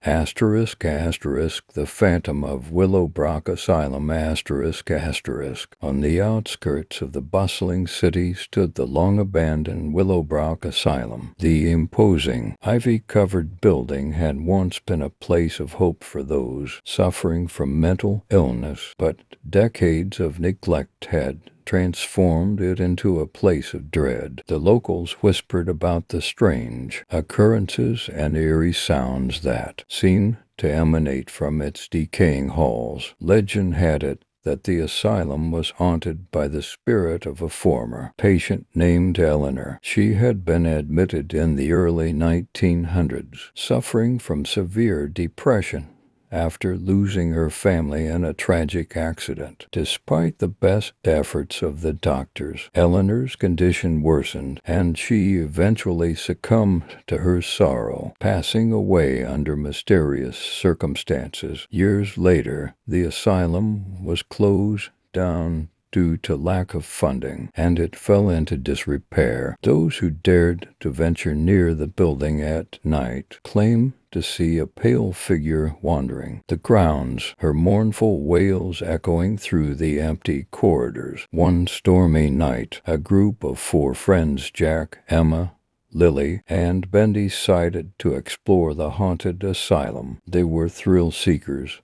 Asterisk, asterisk, the phantom of Willowbrook Asylum, asterisk, asterisk. On the outskirts of the bustling city stood the long-abandoned Willowbrook Asylum. The imposing, ivy-covered building had once been a place of hope for those suffering from mental illness, but decades of neglect had transformed it into a place of dread. The locals whispered about the strange occurrences and eerie sounds that seemed to emanate from its decaying halls. Legend had it that the asylum was haunted by the spirit of a former patient named Eleanor. She had been admitted in the early 1900s, suffering from severe depression after losing her family in a tragic accident. Despite the best efforts of the doctors, Eleanor's condition worsened, and she eventually succumbed to her sorrow, passing away under mysterious circumstances. Years later, the asylum was closed down due to lack of funding, and it fell into disrepair. Those who dared to venture near the building at night claimed to see a pale figure wandering the grounds, her mournful wails echoing through the empty corridors. One stormy night, a group of 4 friends, Jack, Emma, Lily, and Ben, decided to explore the haunted asylum. They were thrill seekers,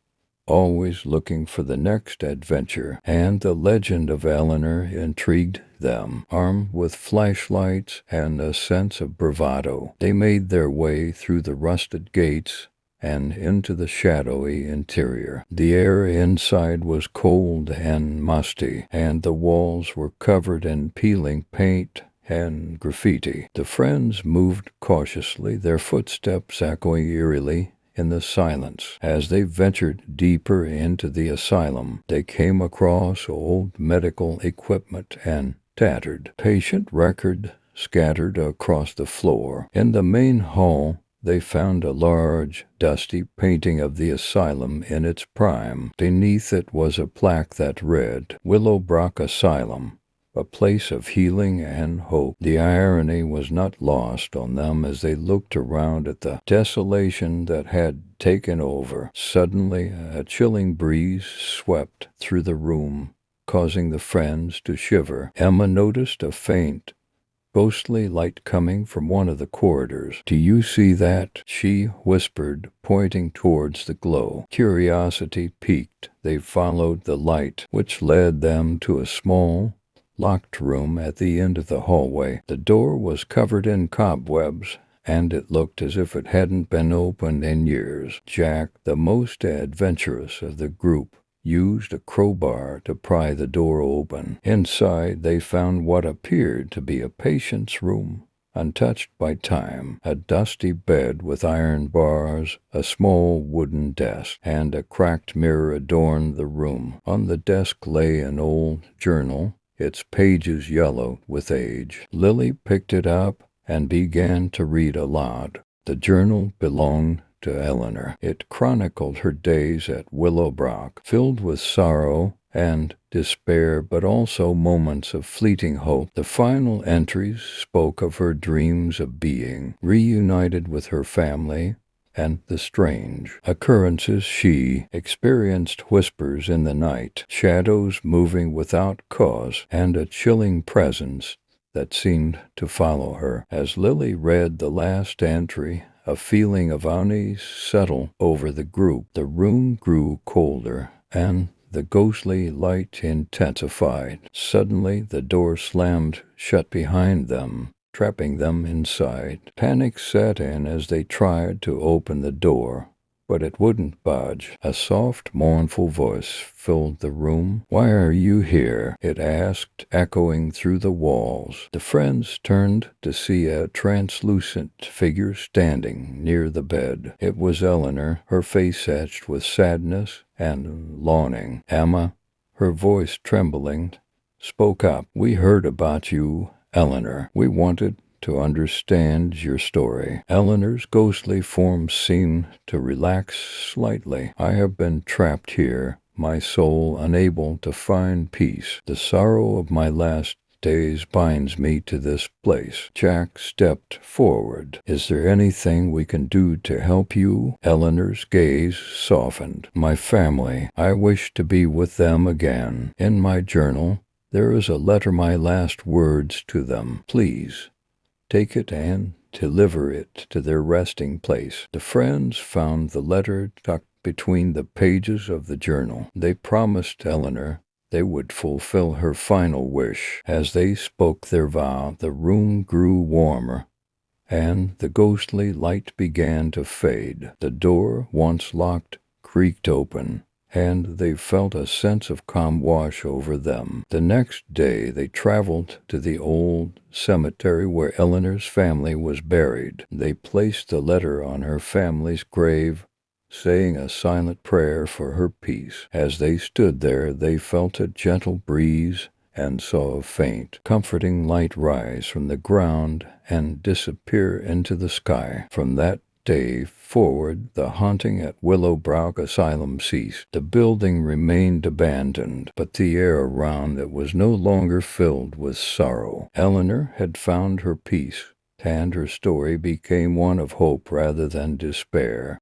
always looking for the next adventure, and the legend of Eleanor intrigued them. Armed with flashlights and a sense of bravado, they made their way through the rusted gates and into the shadowy interior. The air inside was cold and musty, and the walls were covered in peeling paint and graffiti. The friends moved cautiously, their footsteps echoing eerily in the silence. As they ventured deeper into the asylum, they came across old medical equipment and tattered patient record scattered across the floor. In the main hall, they found a large, dusty painting of the asylum in its prime. Beneath it was a plaque that read, "Willowbrook Asylum, a place of healing and hope." The irony was not lost on them as they looked around at the desolation that had taken over. Suddenly, a chilling breeze swept through the room, causing the friends to shiver. Emma noticed a faint, ghostly light coming from one of the corridors. "Do you see that?" she whispered, pointing towards the glow. Curiosity piqued. They followed the light, which led them to a small, locked room at the end of the hallway. The door was covered in cobwebs, and it looked as if it hadn't been opened in years. Jack, the most adventurous of the group, used a crowbar to pry the door open. Inside, they found what appeared to be a patient's room, untouched by time. A dusty bed with iron bars, a small wooden desk, and a cracked mirror adorned the room. On the desk lay an old journal, its pages yellowed with age. Lily picked it up and began to read aloud. The journal belonged to Eleanor. It chronicled her days at Willowbrook, filled with sorrow and despair, but also moments of fleeting hope. The final entries spoke of her dreams of being reunited with her family and the strange occurrences she experienced: whispers in the night, shadows moving without cause, and a chilling presence that seemed to follow her. As Lily read the last entry, a feeling of unease settled over the group. The room grew colder, and the ghostly light intensified. Suddenly, the door slammed shut behind them, trapping them inside. Panic set in as they tried to open the door, but it wouldn't budge. A soft, mournful voice filled the room. "Why are you here?" it asked, echoing through the walls. The friends turned to see a translucent figure standing near the bed. It was Eleanor, her face etched with sadness and longing. Emma, her voice trembling, spoke up. "We heard about you, Eleanor. We wanted to understand your story." Eleanor's ghostly form seemed to relax slightly. "I have been trapped here, my soul unable to find peace. The sorrow of my last days binds me to this place." Jack stepped forward. "Is there anything we can do to help you?" Eleanor's gaze softened. "My family. I wish to be with them again. In my journal, there is a letter, my last words to them. Please take it and deliver it to their resting place." The friends found the letter tucked between the pages of the journal. They promised Eleanor they would fulfill her final wish. As they spoke their vow, the room grew warmer, and the ghostly light began to fade. The door, once locked, creaked open, and they felt a sense of calm wash over them. The next day they traveled to the old cemetery where Eleanor's family was buried. They placed the letter on her family's grave, saying a silent prayer for her peace. As they stood there, they felt a gentle breeze and saw a faint, comforting light rise from the ground and disappear into the sky. From that day forward, the haunting at Willowbrook Asylum ceased. The building remained abandoned, but the air around it was no longer filled with sorrow. Eleanor had found her peace, and her story became one of hope rather than despair.